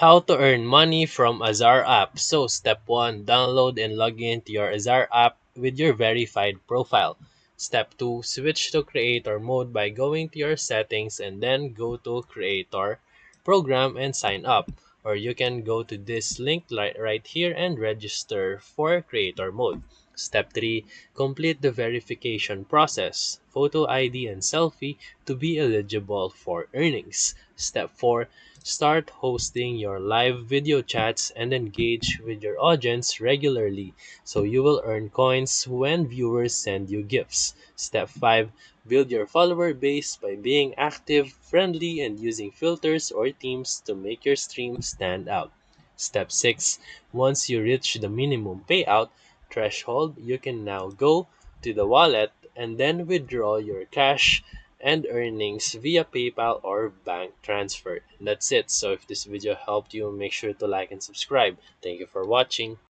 How to earn money from Azar app. So step 1, download and log in to your Azar app with your verified profile. Step 2, switch to creator mode by going to your settings and then go to creator program and sign up. Or you can go to this link right here and register for creator mode. Step 3, complete the verification process, photo ID and selfie to be eligible for earnings. Step 4, start hosting your live video chats and engage with your audience regularly so you will earn coins when viewers send you gifts. Step 5, build your follower base by being active, friendly, and using filters or themes to make your stream stand out. Step 6, once you reach the minimum payout threshold, you can now go to the wallet and then withdraw your cash and earnings via PayPal or bank transfer. And that's it. So if this video helped you, make sure to like and subscribe. Thank you for watching.